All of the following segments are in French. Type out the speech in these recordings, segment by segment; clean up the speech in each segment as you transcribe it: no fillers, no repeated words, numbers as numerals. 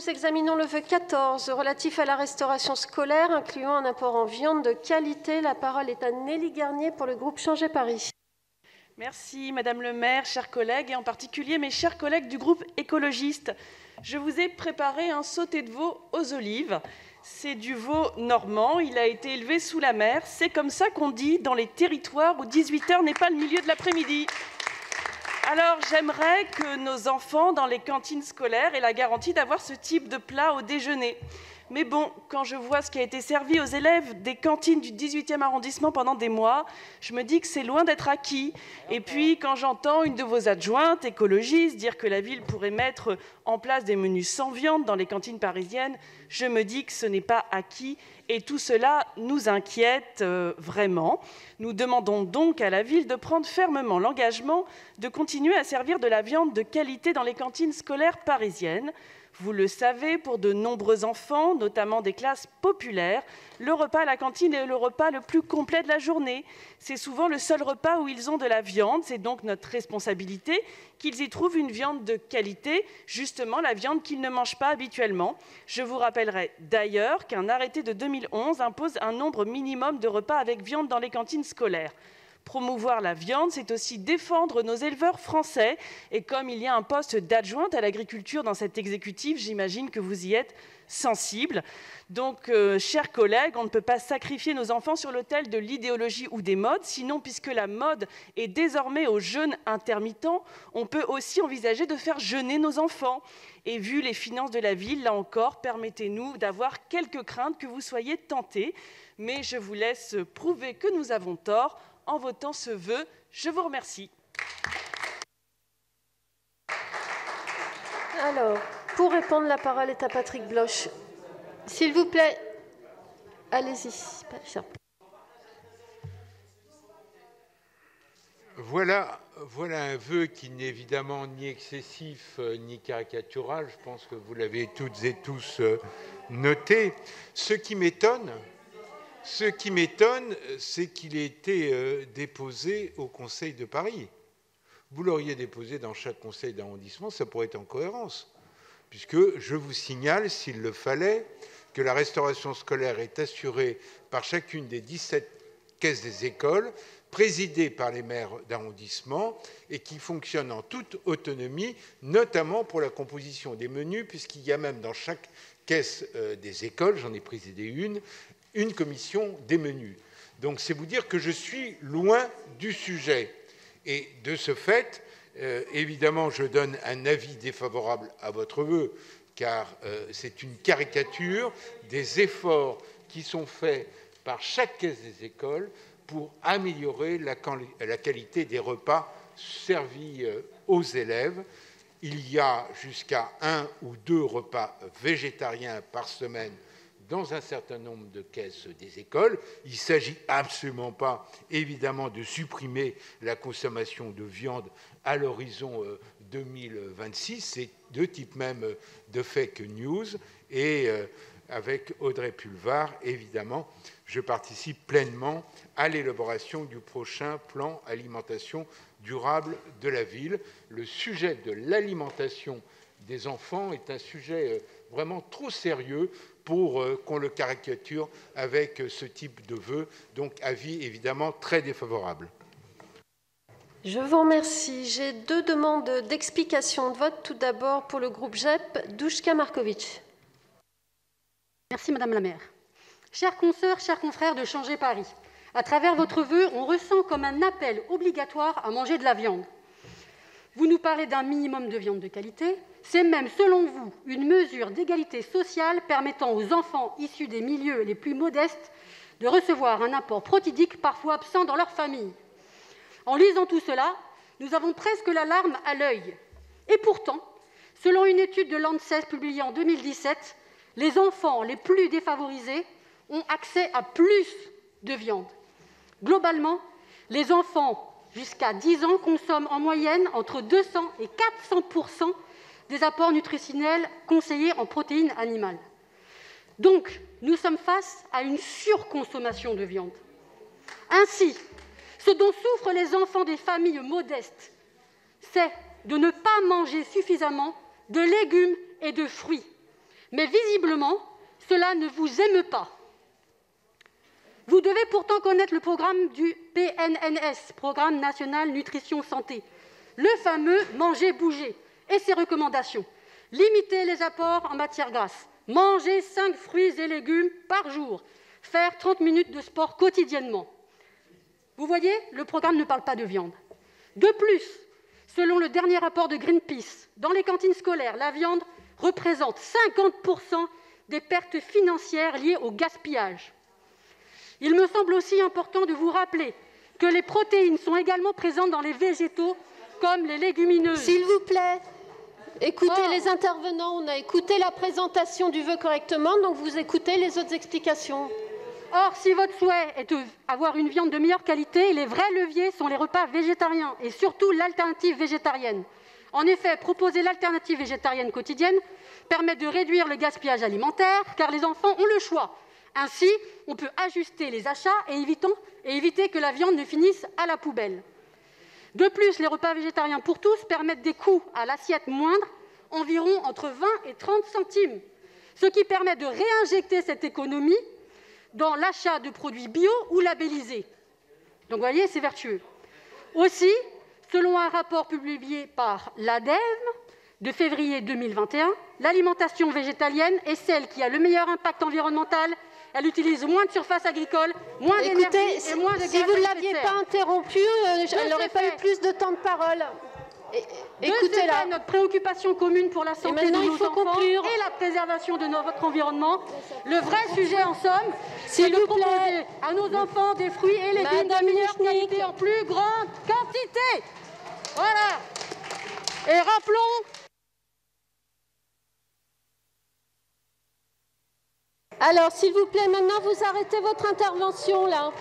nous examinons le vœu 14 relatif à la restauration scolaire, incluant un apport en viande de qualité. La parole est à Nelly Garnier pour le groupe Changer Paris. Merci Madame le maire, chers collègues, et en particulier mes chers collègues du groupe écologiste. Je vous ai préparé un sauté de veau aux olives. C'est du veau normand, il a été élevé sous la mer. C'est comme ça qu'on dit dans les territoires où 18h n'est pas le milieu de l'après-midi. Alors j'aimerais que nos enfants dans les cantines scolaires aient la garantie d'avoir ce type de plat au déjeuner. Mais bon, quand je vois ce qui a été servi aux élèves des cantines du 18e arrondissement pendant des mois, je me dis que c'est loin d'être acquis. Et puis, quand j'entends une de vos adjointes écologistes dire que la ville pourrait mettre en place des menus sans viande dans les cantines parisiennes, je me dis que ce n'est pas acquis. Et tout cela nous inquiète vraiment. Nous demandons donc à la ville de prendre fermement l'engagement de continuer à servir de la viande de qualité dans les cantines scolaires parisiennes. Vous le savez, pour de nombreux enfants, notamment des classes populaires, le repas à la cantine est le repas le plus complet de la journée. C'est souvent le seul repas où ils ont de la viande. C'est donc notre responsabilité qu'ils y trouvent une viande de qualité, justement la viande qu'ils ne mangent pas habituellement. Je vous rappellerai d'ailleurs qu'un arrêté de 2011 impose un nombre minimum de repas avec viande dans les cantines scolaires. Promouvoir la viande, c'est aussi défendre nos éleveurs français. Et comme il y a un poste d'adjointe à l'agriculture dans cet exécutif, j'imagine que vous y êtes sensible. Donc, chers collègues, on ne peut pas sacrifier nos enfants sur l'autel de l'idéologie ou des modes. Sinon, puisque la mode est désormais au jeûne intermittent, on peut aussi envisager de faire jeûner nos enfants. Et vu les finances de la ville, là encore, permettez-nous d'avoir quelques craintes que vous soyez tentés. Mais je vous laisse prouver que nous avons tort en votant ce vœu. Je vous remercie. Alors, pour répondre, la parole est à Patrick Bloch. S'il vous plaît, allez-y. Voilà un vœu qui n'est évidemment ni excessif ni caricatural. Je pense que vous l'avez toutes et tous noté. Ce qui m'étonne, c'est qu'il ait été déposé au Conseil de Paris. Vous l'auriez déposé dans chaque conseil d'arrondissement, ça pourrait être en cohérence, puisque je vous signale, s'il le fallait, que la restauration scolaire est assurée par chacune des 17 caisses des écoles, présidées par les maires d'arrondissement et qui fonctionne en toute autonomie, notamment pour la composition des menus, puisqu'il y a même dans chaque caisse des écoles, j'en ai présidé une commission des menus. Donc c'est vous dire que je suis loin du sujet. Et de ce fait, évidemment, je donne un avis défavorable à votre vœu, car c'est une caricature des efforts qui sont faits par chaque caisse des écoles pour améliorer la qualité des repas servis aux élèves. Il y a jusqu'à 1 ou 2 repas végétariens par semaine dans un certain nombre de caisses des écoles. Il ne s'agit absolument pas, évidemment, de supprimer la consommation de viande à l'horizon 2026. C'est de type même de fake news. Et avec Audrey Pulvar, évidemment, je participe pleinement à l'élaboration du prochain plan alimentation durable de la ville. Le sujet de l'alimentation des enfants est un sujet vraiment trop sérieux pour qu'on le caricature avec ce type de vœu. Donc, avis évidemment très défavorable. Je vous remercie. J'ai 2 demandes d'explication de vote. Tout d'abord, pour le groupe GEP, Douchka Markovic. Merci, Madame la maire. Chères consoeurs, chers confrères de Changer Paris, à travers votre vœu, on ressent comme un appel obligatoire à manger de la viande. Vous nous parlez d'un minimum de viande de qualité. C'est même, selon vous, une mesure d'égalité sociale permettant aux enfants issus des milieux les plus modestes de recevoir un apport protidique parfois absent dans leur famille. En lisant tout cela, nous avons presque la larme à l'œil. Et pourtant, selon une étude de l'ANSES publiée en 2017, les enfants les plus défavorisés ont accès à plus de viande. Globalement, les enfants jusqu'à 10 ans consomment en moyenne entre 200 et 400% des apports nutritionnels conseillés en protéines animales. Donc, nous sommes face à une surconsommation de viande. Ainsi, ce dont souffrent les enfants des familles modestes, c'est de ne pas manger suffisamment de légumes et de fruits. Mais visiblement, cela ne vous émeut pas. Vous devez pourtant connaître le programme du PNNS, Programme National Nutrition Santé, le fameux « Manger, bouger » et ses recommandations. Limiter les apports en matière grasse, manger 5 fruits et légumes par jour, faire 30 minutes de sport quotidiennement. Vous voyez, le programme ne parle pas de viande. De plus, selon le dernier rapport de Greenpeace, dans les cantines scolaires, la viande représente 50% des pertes financières liées au gaspillage. Il me semble aussi important de vous rappeler que les protéines sont également présentes dans les végétaux comme les légumineuses. S'il vous plaît, écoutez les intervenants. On a écouté la présentation du vœu correctement, donc vous écoutez les autres explications. Or, si votre souhait est d'avoir une viande de meilleure qualité, les vrais leviers sont les repas végétariens et surtout l'alternative végétarienne. En effet, proposer l'alternative végétarienne quotidienne permet de réduire le gaspillage alimentaire, car les enfants ont le choix. Ainsi, on peut ajuster les achats et éviter que la viande ne finisse à la poubelle. De plus, les repas végétariens pour tous permettent des coûts à l'assiette moindres, environ entre 20 et 30 centimes, ce qui permet de réinjecter cette économie dans l'achat de produits bio ou labellisés. Donc, vous voyez, c'est vertueux. Aussi, selon un rapport publié par l'ADEME de février 2021, l'alimentation végétalienne est celle qui a le meilleur impact environnemental. Elle utilise moins de surface agricole, moins d'énergie et moins de gaz. Si vous ne l'aviez pas interrompue, elle n'aurait pas eu plus de temps de parole. Écoutez-la. Notre préoccupation commune pour la santé de nos enfants et la préservation de notre environnement. Le vrai sujet, en somme, c'est de proposer à nos enfants des fruits et légumes de meilleure qualité en plus grande quantité. Voilà. Et rappelons... Alors, s'il vous plaît, maintenant, vous arrêtez votre intervention, là.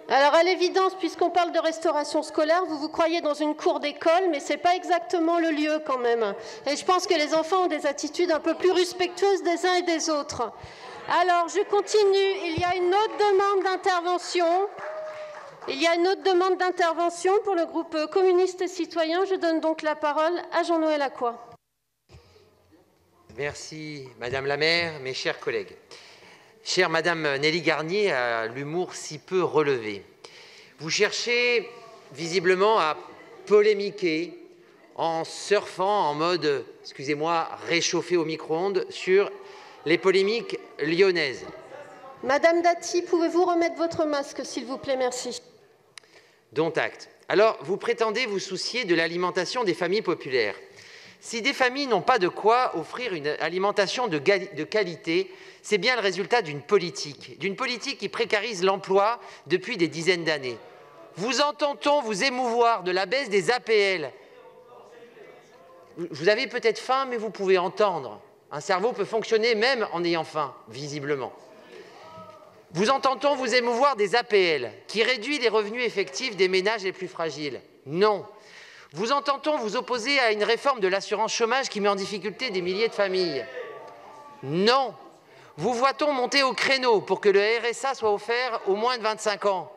Alors, à l'évidence, puisqu'on parle de restauration scolaire, vous vous croyez dans une cour d'école, mais ce n'est pas exactement le lieu, quand même. Et je pense que les enfants ont des attitudes un peu plus respectueuses des uns et des autres. Alors, je continue. Il y a une autre demande d'intervention. Il y a une autre demande d'intervention pour le groupe communiste citoyen. Je donne donc la parole à Jean-Noël Acquois. Merci, Madame la maire, mes chers collègues. Chère Madame Nelly Garnier, à l'humour si peu relevé, vous cherchez visiblement à polémiquer en surfant en mode, excusez-moi, réchauffé au micro-ondes sur les polémiques lyonnaises. Madame Dati, pouvez-vous remettre votre masque, s'il vous plaît, merci. Dont acte. Alors, vous prétendez vous soucier de l'alimentation des familles populaires. Si des familles n'ont pas de quoi offrir une alimentation de qualité, c'est bien le résultat d'une politique qui précarise l'emploi depuis des dizaines d'années. Vous entend-on vous émouvoir de la baisse des APL? Vous avez peut-être faim, mais vous pouvez entendre. Un cerveau peut fonctionner même en ayant faim, visiblement. Vous entend-on vous émouvoir des APL, qui réduit les revenus effectifs des ménages les plus fragiles? Non. Vous entend-on vous opposer à une réforme de l'assurance chômage qui met en difficulté des milliers de familles? Non. Vous voit-on monter au créneau pour que le RSA soit offert aux moins de 25 ans?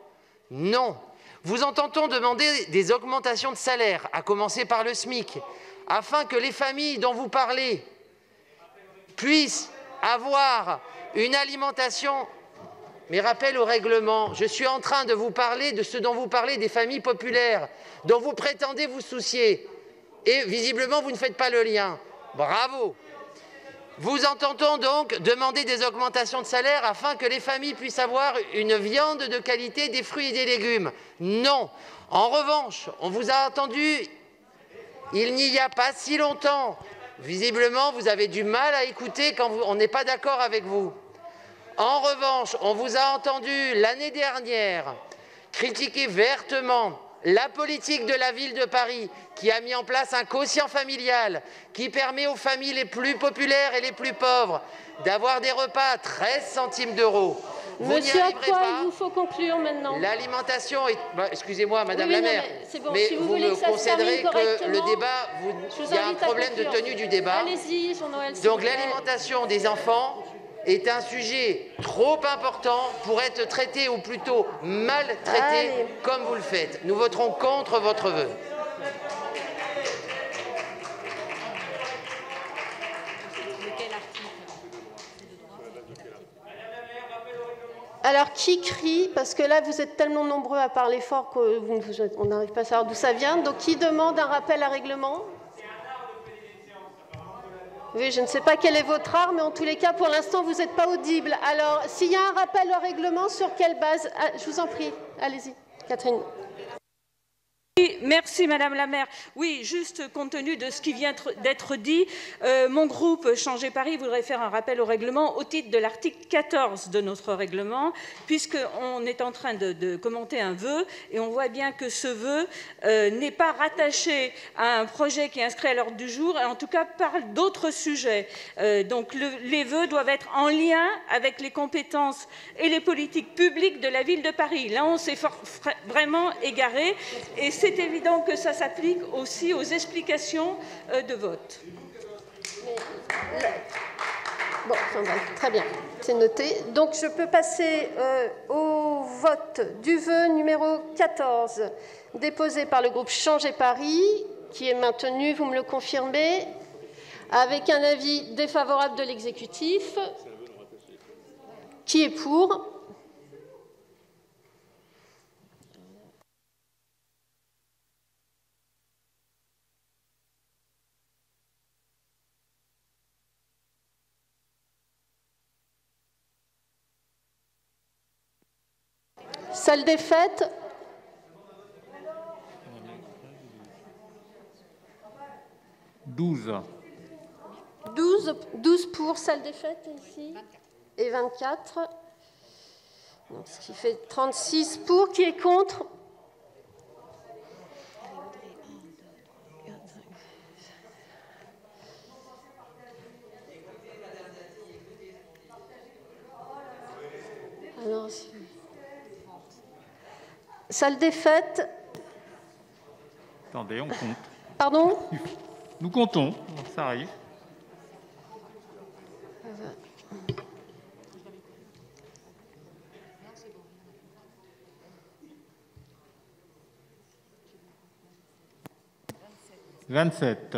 Non. Vous entend-on demander des augmentations de salaire, à commencer par le SMIC, afin que les familles dont vous parlez puissent avoir une alimentation? Mais rappel au règlement, je suis en train de vous parler de ce dont vous parlez, des familles populaires, dont vous prétendez vous soucier. Et visiblement, vous ne faites pas le lien. Bravo. Vous entend-on donc demander des augmentations de salaire afin que les familles puissent avoir une viande de qualité, des fruits et des légumes? Non. En revanche, on vous a entendu il n'y a pas si longtemps. Visiblement, vous avez du mal à écouter quand on n'est pas d'accord avec vous. En revanche, on vous a entendu l'année dernière critiquer vertement la politique de la ville de Paris qui a mis en place un quotient familial qui permet aux familles les plus populaires et les plus pauvres d'avoir des repas à 13 centimes d'euros. Monsieur Acquois, il vous faut conclure maintenant. L'alimentation est... excusez-moi, Madame la maire, bon, mais si vous me concéderez que le débat... Il y a un problème de tenue du débat. Allez-y, Jean-Noël. Donc l'alimentation des enfants est un sujet trop important pour être traité, ou plutôt mal traité, comme vous le faites. Nous voterons contre votre vœu. Alors, qui crie? Parce que là, vous êtes tellement nombreux à parler fort qu'on n'arrive pas à savoir d'où ça vient. Donc, qui demande un rappel à règlement? Oui, je ne sais pas quel est votre art, mais en tous les cas, pour l'instant, vous n'êtes pas audible. Alors, s'il y a un rappel au règlement, sur quelle base? Je vous en prie, allez-y, Catherine. Oui, merci Madame la maire. Oui, juste compte tenu de ce qui vient d'être dit, mon groupe Changer Paris voudrait faire un rappel au règlement au titre de l'article 14 de notre règlement, puisqu'on est en train de commenter un vœu et on voit bien que ce vœu n'est pas rattaché à un projet qui est inscrit à l'ordre du jour et en tout cas parle d'autres sujets. Donc les vœux doivent être en lien avec les compétences et les politiques publiques de la ville de Paris. Là, on s'est vraiment égaré et c'est évident que ça s'applique aussi aux explications de vote. Bon, très bien, c'est noté. Donc, je peux passer au vote du vœu numéro 14, déposé par le groupe Changer Paris, qui est maintenu, vous me le confirmez, avec un avis défavorable de l'exécutif. Qui est pour ? Salle des fêtes. Douze pour salle des fêtes ici. Et 24. Donc, ce qui fait 36 pour. Qui est contre? Alors, salle des fêtes. Attendez, on compte. Pardon? Nous comptons, ça arrive. « 27.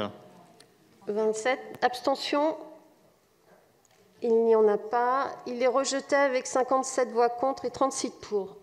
27. Abstention? Il n'y en a pas. Il est rejeté avec 57 voix contre et 36 pour.